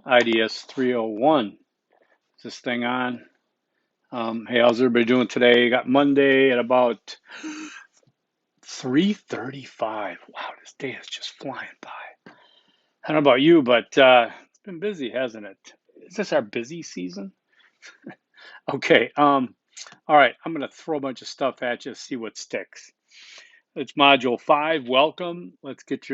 IDS 301. Is this thing on? Hey, how's everybody doing today? Got Monday at about 3:35. Wow, this day is just flying by. I don't know about you, but it's been busy, hasn't it? Is this our busy season? Okay. All right. I'm gonna throw a bunch of stuff at you, see what sticks. It's module 5. Welcome. Let's get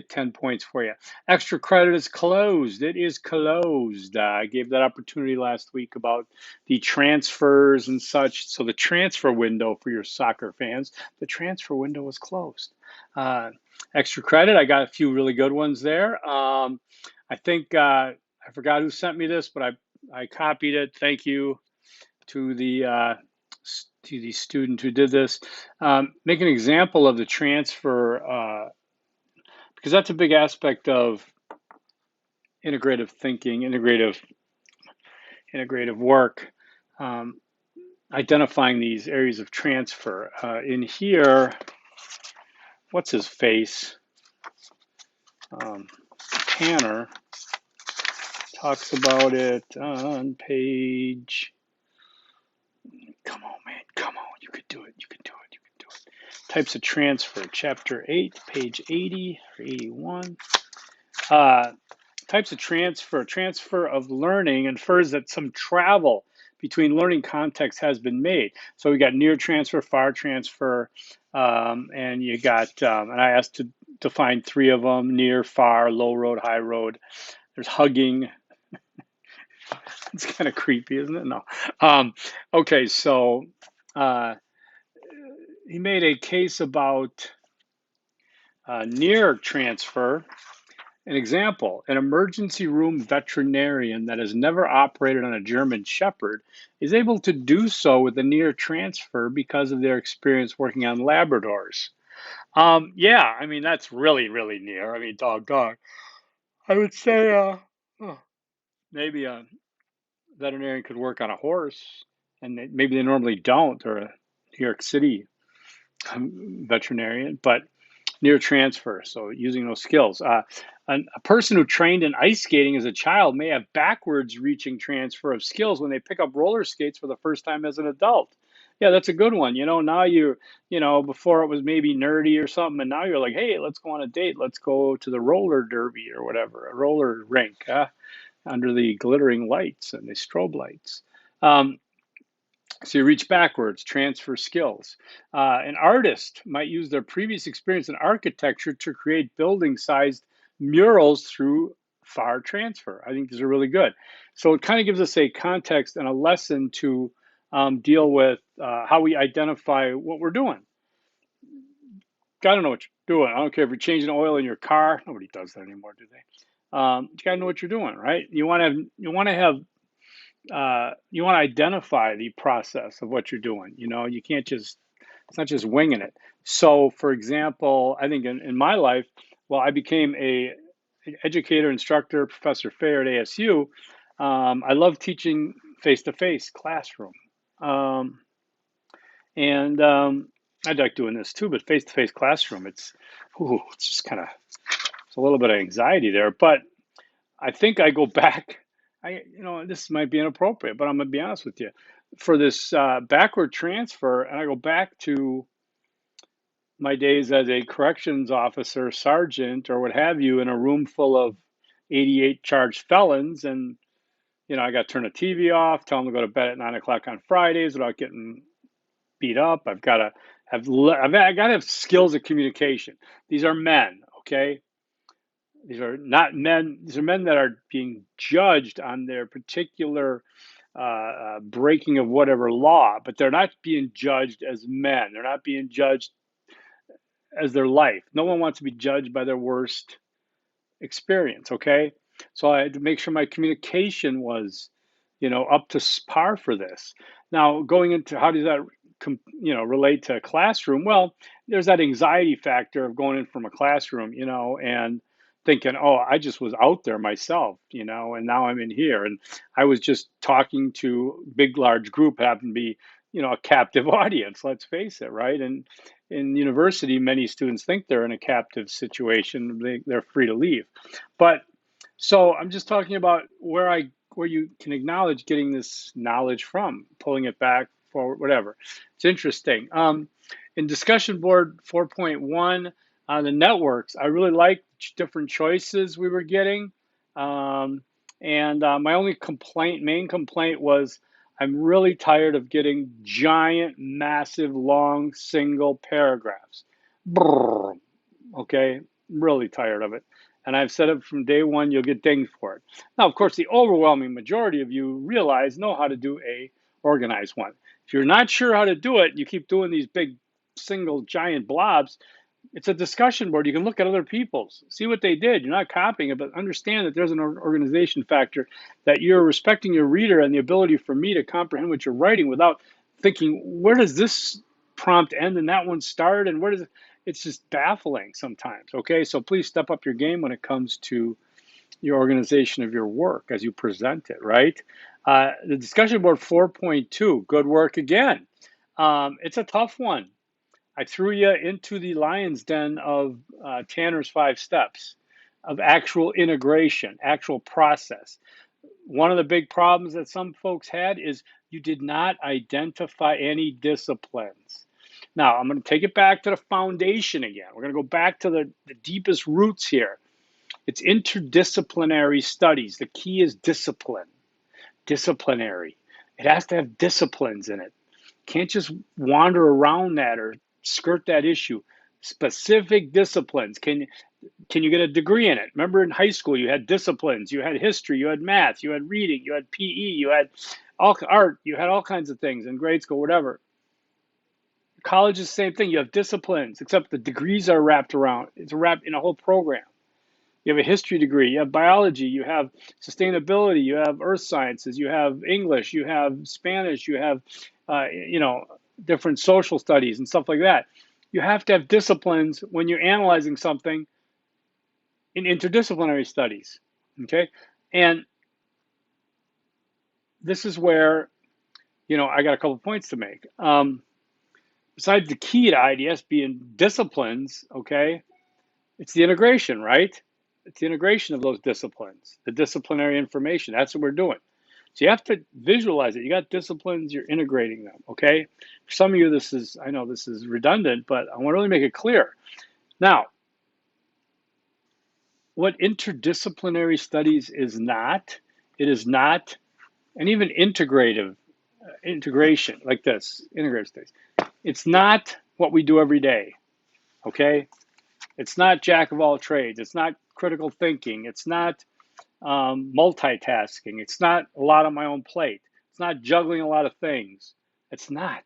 10 points for you. Extra credit is closed. It is closed. I gave that opportunity last week about the transfers and such. So the transfer window for your soccer fans, the transfer window was closed. Uh, Extra credit. I got a few really good ones there. I think I forgot who sent me this, but I copied it. Thank you to the student who did this. Make an example of the transfer because that's a big aspect of integrative thinking, integrative work. Um, Identifying these areas of transfer. In here, what's his face? Tanner talks about it on page. Come on, man. Come on. You could do it. You can do it. You can do it. Types of transfer, chapter 8, page 80 or 81. Types of transfer of learning infers that some travel between learning contexts has been made. So we got near transfer, far transfer, and you got, and I asked to define 3 of them: near, far, low road, high road. There's hugging. It's kind of creepy, isn't it? No. Okay, so uh, he made a case about near transfer. An example, an emergency room veterinarian that has never operated on a German Shepherd is able to do so with a near transfer because of their experience working on Labradors. Yeah, I mean, that's really, really near. I mean, dog. I would say maybe a veterinarian could work on a horse, and maybe they normally don't, or a New York City veterinarian, but near transfer, so using those skills. A person who trained in ice skating as a child may have backwards reaching transfer of skills when they pick up roller skates for the first time as an adult. Yeah, that's a good one. Now before it was maybe nerdy or something, and now you're like, hey, let's go on a date. Let's go to the roller derby or whatever, a roller rink under the glittering lights and the strobe lights. So you reach backwards, transfer skills. An artist might use their previous experience in architecture to create building-sized murals through far transfer. I think these are really good. So it kind of gives us a context and a lesson to deal with how we identify what we're doing. Got to know what you're doing. I don't care if you're changing oil in your car. Nobody does that anymore, do they? You got to know what you're doing, right? You want to identify the process of what you're doing. You can't just, it's not just winging it. So, for example, I think in my life, well, I became a educator, instructor, professor fair at ASU. I love teaching face-to-face classroom. And I like doing this too, but face-to-face classroom, it's just kind of, it's a little bit of anxiety there. But I think I go back. This might be inappropriate, but I'm gonna be honest with you. For this backward transfer, and I go back to my days as a corrections officer, sergeant, or what have you, in a room full of 88 charged felons, and I got to turn the TV off, tell them to go to bed at 9 o'clock on Fridays without getting beat up. I've got to have skills of communication. These are men, okay? These are not men. These are men that are being judged on their particular breaking of whatever law, but they're not being judged as men. They're not being judged as their life. No one wants to be judged by their worst experience. Okay, so I had to make sure my communication was, up to par for this. Now, going into how does that, relate to a classroom? Well, there's that anxiety factor of going in from a classroom, and thinking, oh, I just was out there myself, and now I'm in here. And I was just talking to big, large group, happened to be, a captive audience, let's face it, right? And in university, many students think they're in a captive situation. They're free to leave. But So I'm just talking about where you can acknowledge getting this knowledge from, pulling it back forward, whatever. It's interesting. In discussion board 4.1 on the networks, I really liked different choices we were getting. Um, and my only main complaint was I'm really tired of getting giant, massive, long, single paragraphs. Brrr, okay, I'm really tired of it. And I've said it from day one, you'll get dinged for it. Now, of course, the overwhelming majority of you know how to do a organized one. If you're not sure how to do it, you keep doing these big single giant blobs. It's a discussion board. You can look at other people's, see what they did. You're not copying it, but understand that there's an organization factor, that you're respecting your reader and the ability for me to comprehend what you're writing without thinking, where does this prompt end and that one start? And where does it's just baffling sometimes. Okay, so please step up your game when it comes to your organization of your work as you present it, right? The discussion board 4.2, good work again. It's a tough one. I threw you into the lion's den of Tanner's 5 steps of actual integration, actual process. One of the big problems that some folks had is you did not identify any disciplines. Now, I'm going to take it back to the foundation again. We're going to go back to the deepest roots here. It's interdisciplinary studies. The key is discipline, disciplinary. It has to have disciplines in it. Can't just wander around that or skirt that issue. Specific disciplines. Can you get a degree in it? Remember in high school, you had disciplines. You had history, you had math, you had reading, you had PE, you had all art, you had all kinds of things in grade school, whatever. College is the same thing. You have disciplines, except the degrees are wrapped around. It's wrapped in a whole program. You have a history degree, you have biology, you have sustainability, you have earth sciences, you have English, you have Spanish, you have, different social studies and stuff like that. You have to have disciplines when you're analyzing something in interdisciplinary studies. Okay, and this is where I got a couple points to make. Besides the key to IDS being disciplines, okay, it's the integration, right? It's the integration of those disciplines, the disciplinary information. That's what we're doing. So you have to visualize it. You got disciplines, you're integrating them, okay? For some of you, I know this is redundant, but I want to really make it clear. Now, what interdisciplinary studies is not, it is not, and even integration like this, integrative studies, it's not what we do every day, okay? It's not jack of all trades. It's not critical thinking. It's not multitasking. It's not a lot on my own plate. It's not juggling a lot of things. It's not.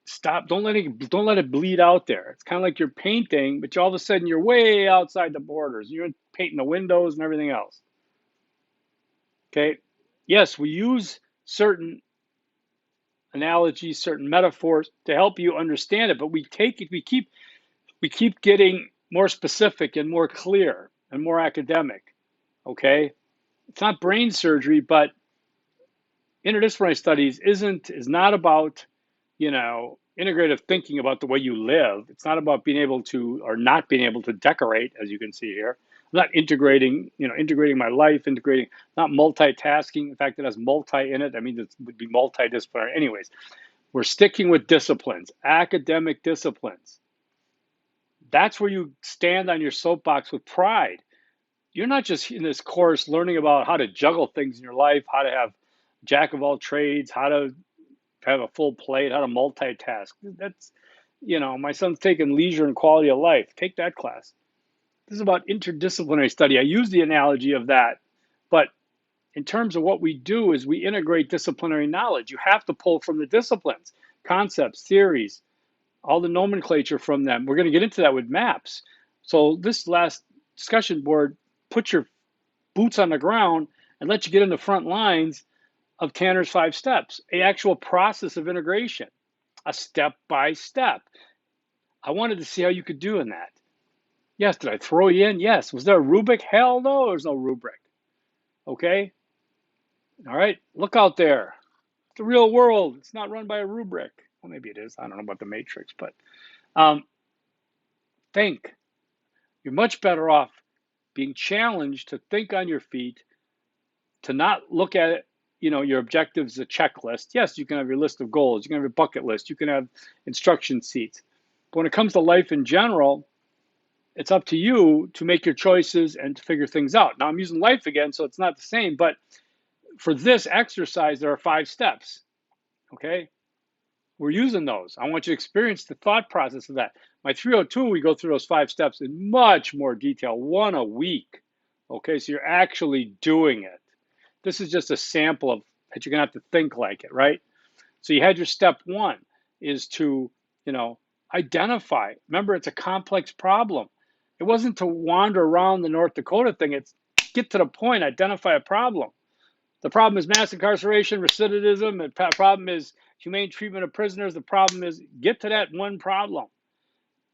Stop. Don't let it bleed out there. It's kind of like you're painting, but all of a sudden you're way outside the borders. You're painting the windows and everything else. Okay. Yes, we use certain analogies, certain metaphors to help you understand it, but we keep getting more specific and more clear and more academic. Okay. It's not brain surgery, but interdisciplinary studies is not about, integrative thinking about the way you live. It's not about being able to or not being able to decorate, as you can see here. I'm not integrating my life, not multitasking. In fact, it has multi in it. That means it would be multidisciplinary. Anyways, we're sticking with disciplines, academic disciplines. That's where you stand on your soapbox with pride. You're not just in this course learning about how to juggle things in your life, how to have jack of all trades, how to have a full plate, how to multitask. That's, my son's taking leisure and quality of life. Take that class. This is about interdisciplinary study. I use the analogy of that, but in terms of what we do is we integrate disciplinary knowledge. You have to pull from the disciplines, concepts, theories, all the nomenclature from them. We're going to get into that with maps. So this last discussion board, put your boots on the ground and let you get in the front lines of Tanner's 5 steps, an actual process of integration, a step by step. I wanted to see how you could do in that. Yes, did I throw you in? Yes. Was there a rubric? Hell no, there's no rubric. Okay? All right, look out there. It's the real world. It's not run by a rubric. Well, maybe it is. I don't know about the Matrix, but think. You're much better off being challenged to think on your feet, to not look at it, your objectives as a checklist. Yes, you can have your list of goals, you can have your bucket list, you can have instruction sheets. But when it comes to life in general, it's up to you to make your choices and to figure things out. Now I'm using life again, so it's not the same, but for this exercise, there are 5 steps, okay? We're using those. I want you to experience the thought process of that. My 302, we go through those 5 steps in much more detail, one a week, okay? So you're actually doing it. This is just a sample of that you're gonna have to think like it, right? So you had your step 1 is to, identify. Remember, it's a complex problem. It wasn't to wander around the North Dakota thing. It's get to the point, identify a problem. The problem is mass incarceration, recidivism. The problem is humane treatment of prisoners. The problem is get to that one problem.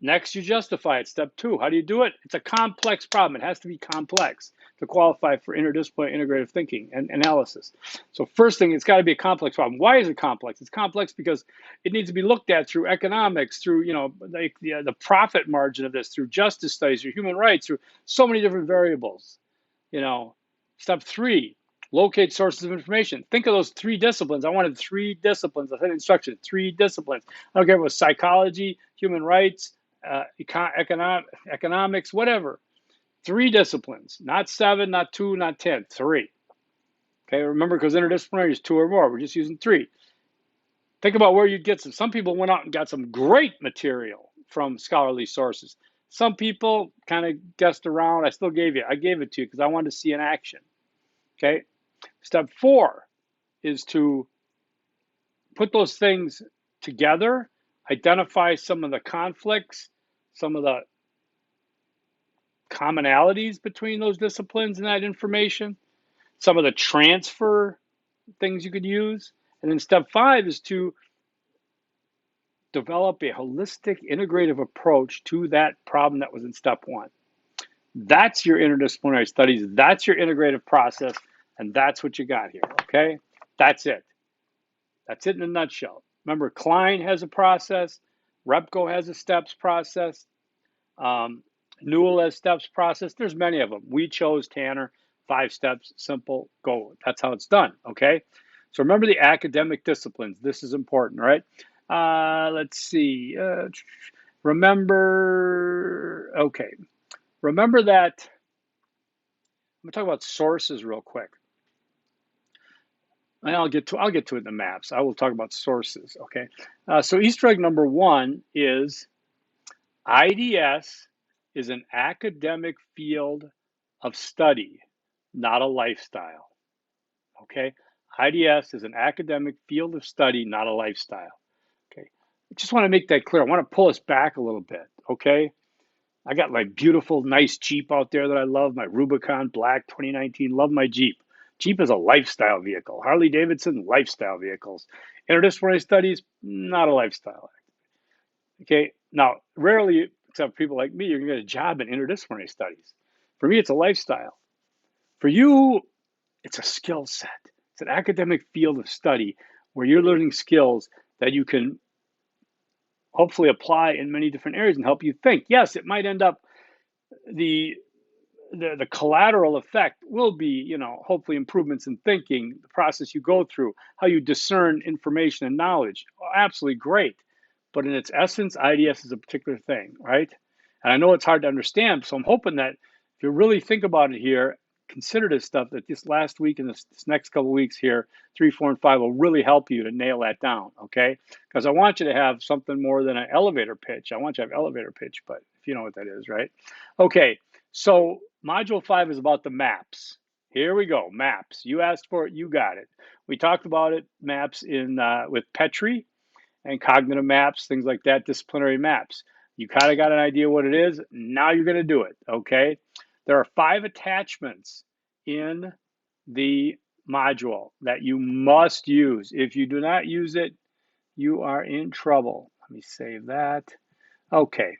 Next, you justify it. Step 2, how do you do it? It's a complex problem. It has to be complex to qualify for interdisciplinary integrative thinking and analysis. So first thing, it's got to be a complex problem. Why is it complex? It's complex because it needs to be looked at through economics, through the profit margin of this, through justice studies, through human rights, through so many different variables. Step 3, locate sources of information. Think of those 3 disciplines. I wanted 3 disciplines. I said instruction, 3 disciplines. I don't care if it was psychology, human rights, economics, whatever. 3 disciplines, not 7, not 2, not 10, 3. Okay, remember, because interdisciplinary is 2 or more. We're just using 3. Think about where you'd get some. Some people went out and got some great material from scholarly sources. Some people kind of guessed around. I gave it to you because I wanted to see in action. Okay, step 4 is to put those things together, identify some of the conflicts, some of the commonalities between those disciplines and that information, some of the transfer things you could use. And then step 5 is to develop a holistic, integrative approach to that problem that was in step 1. That's your interdisciplinary studies. That's your integrative process. And that's what you got here, okay? That's it. That's it in a nutshell. Remember, Klein has a process. Repko has a steps process. Newell has steps process. There's many of them. We chose Tanner, 5 steps, simple, go. That's how it's done, okay? So remember the academic disciplines. This is important, right? Let's see. Remember that, I'm gonna talk about sources real quick. And I'll get to it in the maps. I will talk about sources, okay? So Easter egg number 1 is IDS is an academic field of study, not a lifestyle, okay? IDS is an academic field of study, not a lifestyle, okay? I just want to make that clear. I want to pull us back a little bit, okay? I got my beautiful, nice Jeep out there that I love, my Rubicon Black 2019, love my Jeep. Jeep is a lifestyle vehicle. Harley Davidson, lifestyle vehicles. Interdisciplinary studies, not a lifestyle. Okay, now, rarely, except for people like me, you're going to get a job in interdisciplinary studies. For me, it's a lifestyle. For you, it's a skill set. It's an academic field of study where you're learning skills that you can hopefully apply in many different areas and help you think. Yes, it might end up the collateral effect will be, hopefully improvements in thinking, the process you go through, how you discern information and knowledge. Absolutely great. But in its essence, IDS is a particular thing, right? And I know it's hard to understand, so I'm hoping that if you really think about it here, consider this stuff, that this last week and this next couple of weeks here, 3, 4, and 5 will really help you to nail that down, okay? Because I want you to have something more than an elevator pitch. I want you to have elevator pitch, but if you know what that is, right? Okay, so Module 5 is about the maps. Here we go, maps. You asked for it, you got it. We talked about it, maps with Petrie and cognitive maps, things like that, disciplinary maps. You kind of got an idea what it is. Now you're going to do it, okay? There are 5 attachments in the module that you must use. If you do not use it, you are in trouble. Let me save that. Okay,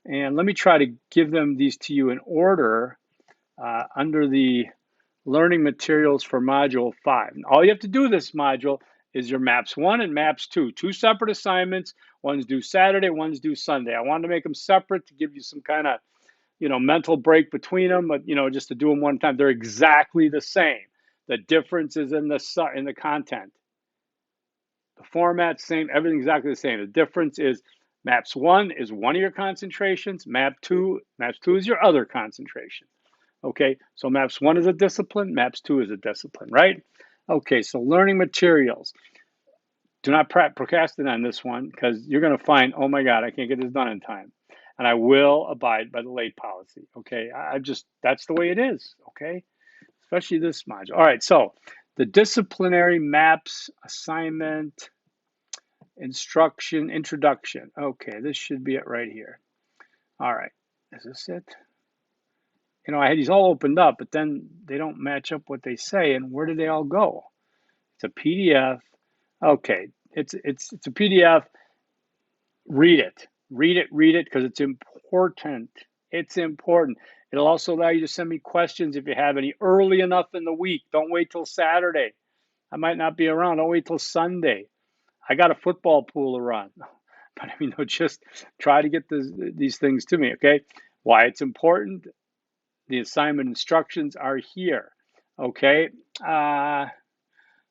and let me try to give these to you in order under the learning materials for Module 5. And all you have to do this module is your Maps 1 and Maps 2. 2 separate assignments. One's due Saturday, one's due Sunday. I wanted to make them separate to give you some kind of, mental break between them, but just to do them one time. They're exactly the same. The difference is in the content. The format's same, everything's exactly the same. The difference is MAPS 1 is one of your concentrations, MAPS 2 is your other concentration. Okay, so MAPS 1 is a discipline, MAPS 2 is a discipline, right? Okay, so learning materials. Do not procrastinate on this one because you're going to find, oh my God, I can't get this done in time. And I will abide by the late policy. Okay, that's the way it is. Okay, especially this module. All right, so the disciplinary MAPS assignment instruction introduction. Okay, this should be it right here. All right, is this it? I had these all opened up, but then they don't match up what they say. And where do they all go? It's a PDF. Okay, it's a PDF. Read it, because it's important. It's important. It'll also allow you to send me questions if you have any early enough in the week. Don't wait till Saturday. I might not be around. Don't wait till Sunday. I got a football pool to run. But just try to get these things to me, okay? Why it's important. The assignment instructions are here, okay?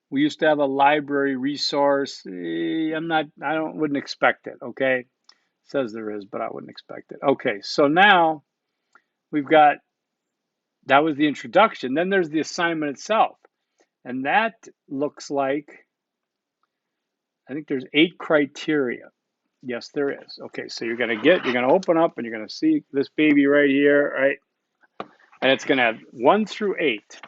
We used to have a library resource. I wouldn't expect it, okay? It says there is, but I wouldn't expect it. Okay, so now we've got, that was the introduction. Then there's the assignment itself. And that looks like, I think there's 8 criteria. Yes, there is. Okay, so you're going to open up and you're going to see this baby right here, right? And it's going to have 1 through 8.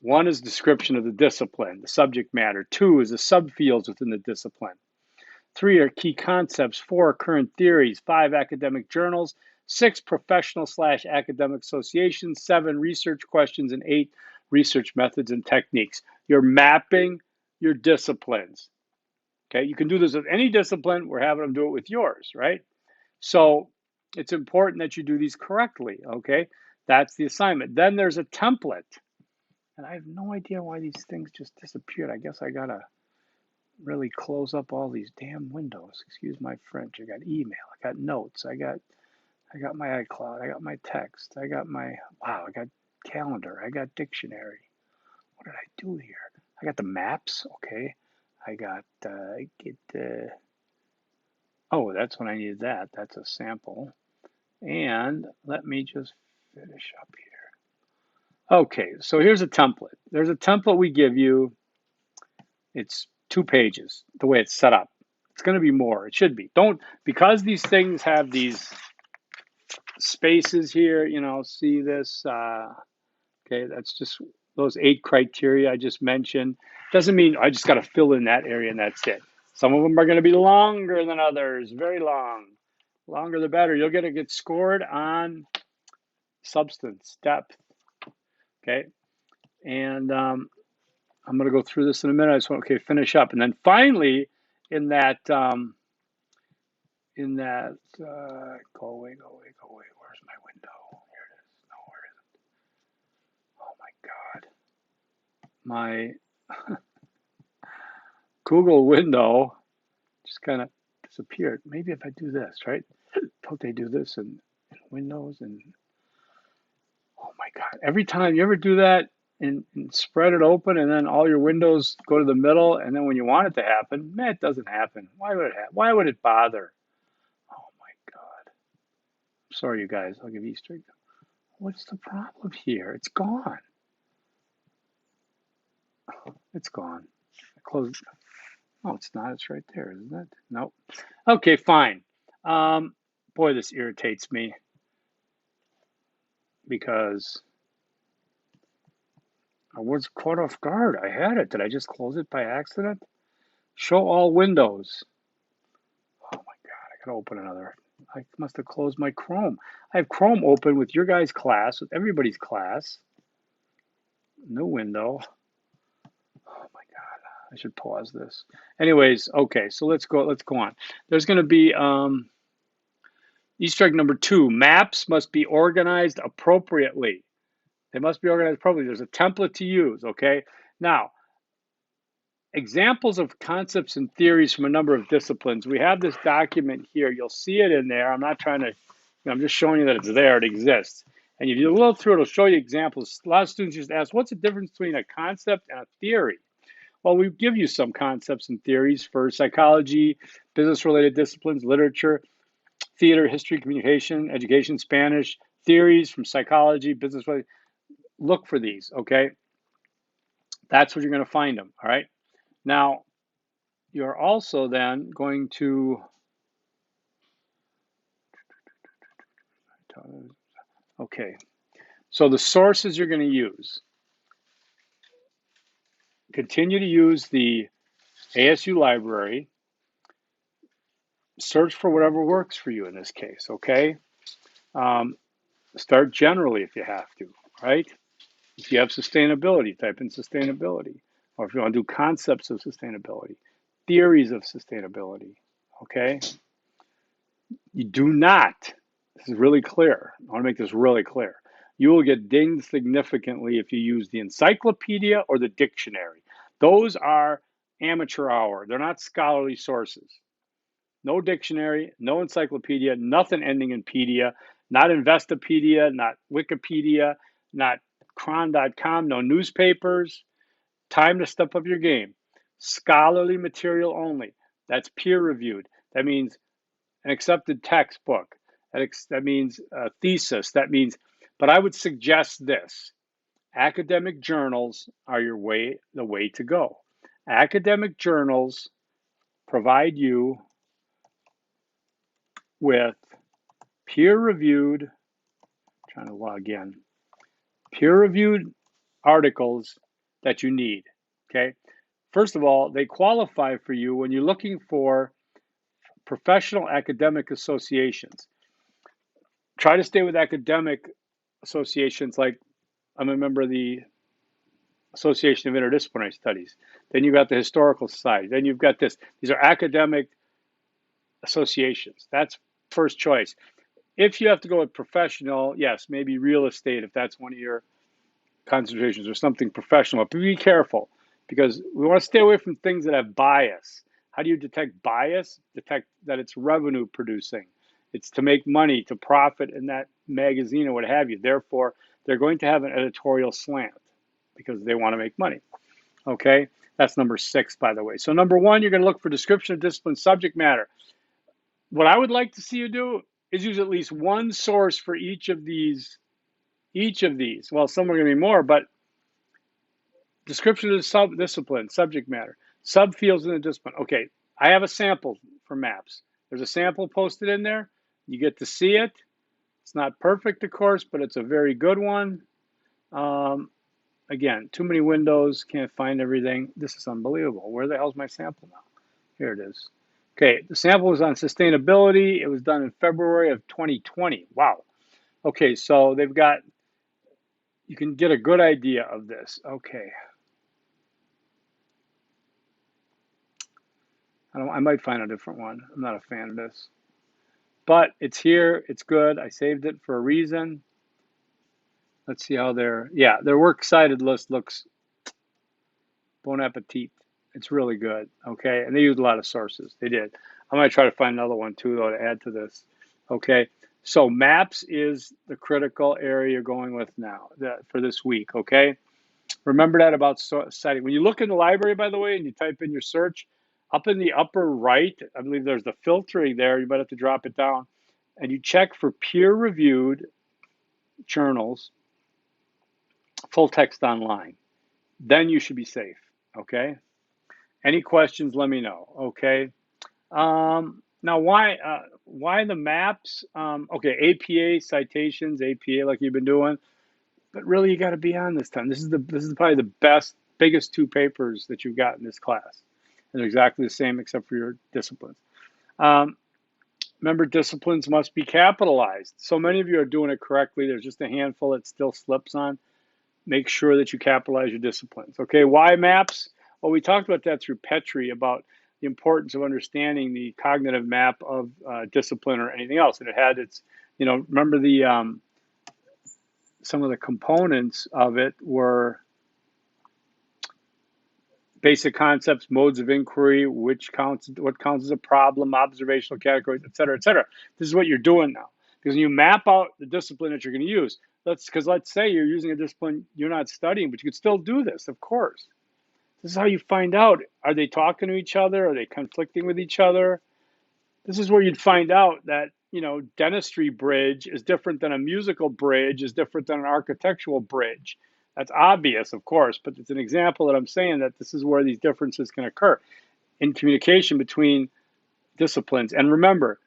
1 is description of the discipline, the subject matter. 2 is the subfields within the discipline. 3 are key concepts. 4 are current theories. 5 academic journals. 6 professional/academic associations. 7 research questions. And 8 research methods and techniques. You're mapping your disciplines. Okay, you can do this with any discipline. We're having them do it with yours, right? So it's important that you do these correctly, okay? That's the assignment. Then there's a template. And I have no idea why these things just disappeared. I guess I gotta really close up all these damn windows. Excuse my French. I got email, I got notes, I got my iCloud, I got my text, I got calendar, I got dictionary. What did I do here? I got the maps, okay. I got oh, that's when I needed that. That's a sample. And let me just finish up here. Okay, so here's a template. There's a template we give you. It's 2 pages, the way it's set up. It's going to be more. It should be. Because these things have these spaces here, see this? Okay, that's just those 8 criteria I just mentioned. Doesn't mean I just got to fill in that area and that's it. Some of them are going to be longer than others, very long. Longer the better. You're going to get scored on substance, depth. Okay, and I'm going to go through this in a minute. I just want finish up, and then finally, in that go away. Where's my window? Here it is. No, where is it? Oh my God, my Google window just kind of disappeared. Maybe if I do this, right? Don't they do this in Windows? And oh my God, every time you ever do that and spread it open and then all your windows go to the middle, and then when you want it to happen, man, it doesn't happen. Why would it happen? Why would it bother? Oh my God. Sorry, you guys. I'll give Easter egg. What's the problem here? It's gone. It's gone. Close it. Oh, it's not. It's right there, isn't it? Nope. Okay, fine. Boy, this irritates me because I was caught off guard. I had it. Did I just close it by accident? Show all windows. Oh my God, I gotta open another. I must have closed my Chrome. I have Chrome open with your guys' class, with everybody's class. New window. Oh my God, I should pause this. Anyways, okay, so let's go on. There's gonna be Easter egg number 2. Maps must be organized appropriately. They must be organized appropriately. There's a template to use, okay? Now, examples of concepts and theories from a number of disciplines. We have this document here. You'll see it in there. I'm not trying to I'm just showing you that it's there, it exists. And if you look through it, it'll show you examples. A lot of students just ask, what's the difference between a concept and a theory? Well, we give you some concepts and theories for psychology, business-related disciplines, literature, theater, history, communication, education, Spanish, theories from psychology, business. Look for these, okay? That's what you're going to find them, all right? Now, you're also then going to, okay, so the sources you're going to use, continue to use the ASU library, search for whatever works for you in this case, okay? Start generally if you have to, right? If you have sustainability, type in sustainability. Or if you want to do concepts of sustainability, theories of sustainability, okay? You do not, this is really clear. I want to make this really clear. You will get dinged significantly if you use the encyclopedia or the dictionary. Those are amateur hour. They're not scholarly sources. No dictionary, no encyclopedia, nothing ending in pedia, not Investopedia, not Wikipedia, not cron.com, no newspapers. Time to step up your game. Scholarly material only. That's peer reviewed. That means an accepted textbook. That means a thesis. That means, but I would suggest this. Academic journals are the way to go. Academic journals provide you with peer-reviewed, trying to log in, peer-reviewed articles that you need, okay? First of all, they qualify for you when you're looking for professional academic associations. Try to stay with academic associations like I'm a member of the Association of Interdisciplinary Studies. Then you've got the Historical Society. Then you've got this. These are academic associations. That's first choice. If you have to go with professional, yes, maybe real estate if that's one of your concentrations or something professional. But be careful because we want to stay away from things that have bias. How do you detect bias? Detect that it's revenue producing. It's to make money, to profit in that magazine or what have you. Therefore, they're going to have an editorial slant because they want to make money. Okay, that's number 6, by the way. So number 1, you're going to look for description of discipline, subject matter. What I would like to see you do is use at least one source for each of these. Well, some are going to be more, but description of the discipline, subject matter, subfields in the discipline. Okay, I have a sample for maps. There's a sample posted in there. You get to see it. It's not perfect, of course, but it's a very good one. Again, too many windows, can't find everything. This is unbelievable. Where the hell's my sample now? Here it is. Okay, the sample was on sustainability. It was done in February of 2020. Wow. Okay, so they've got, you can get a good idea of this. Okay. I might find a different one. I'm not a fan of this. But it's here. It's good. I saved it for a reason. Let's see how their works cited list looks. Bon appetit. It's really good. Okay. And they used a lot of sources. They did. I'm going to try to find another one too, though, to add to this. Okay. So maps is the critical area you're going with now for this week. Okay. Remember that about citing. When you look in the library, by the way, and you type in your search, up in the upper right, I believe there's the filtering there. You might have to drop it down. And you check for peer-reviewed journals, full text online. Then you should be safe, okay? Any questions, let me know, okay? Now, why the maps? Okay, APA citations, APA like you've been doing. But really, you got to be on this time. This is probably the biggest 2 papers that you've got in this class. And they're exactly the same except for your disciplines. Remember, disciplines must be capitalized. So many of you are doing it correctly. There's just a handful that still slips on. Make sure that you capitalize your disciplines. Okay, why maps? Well, we talked about that through Petrie about the importance of understanding the cognitive map of discipline or anything else. And it had its, remember the some of the components of it were basic concepts, modes of inquiry, what counts as a problem, observational categories, et cetera, et cetera. This is what you're doing now. Because you map out the discipline that you're going to use. Let's say you're using a discipline you're not studying, but you could still do this, of course. This is how you find out. Are they talking to each other? Are they conflicting with each other? This is where you'd find out that, dentistry bridge is different than a musical bridge, is different than an architectural bridge. That's obvious, of course, but it's an example that I'm saying that this is where these differences can occur in communication between disciplines. And remember,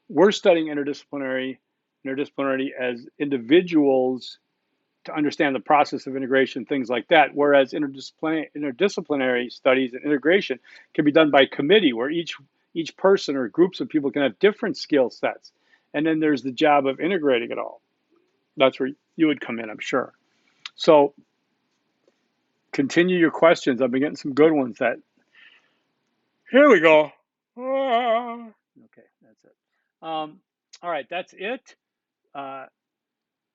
we're studying interdisciplinary as individuals to understand the process of integration, things like that. Whereas interdisciplinary studies and integration can be done by committee, where each person or groups of people can have different skill sets. And then there's the job of integrating it all. That's where you would come in, I'm sure. So continue your questions. I've been getting some good ones. Here we go. Okay, that's it. All right, that's it.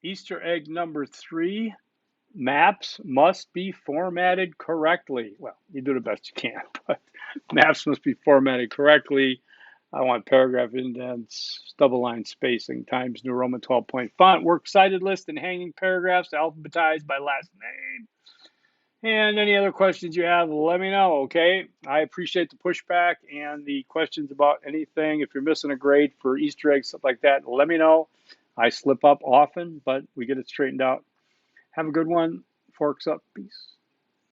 Easter egg number 3. Maps must be formatted correctly. Well, you do the best you can, but maps must be formatted correctly. I want paragraph indents, double line spacing, Times New Roman 12-point font, works cited list, and hanging paragraphs alphabetized by last name. And any other questions you have, let me know, okay? I appreciate the pushback and the questions about anything. If you're missing a grade for Easter eggs, stuff like that, let me know. I slip up often, but we get it straightened out. Have a good one. Forks up. Peace.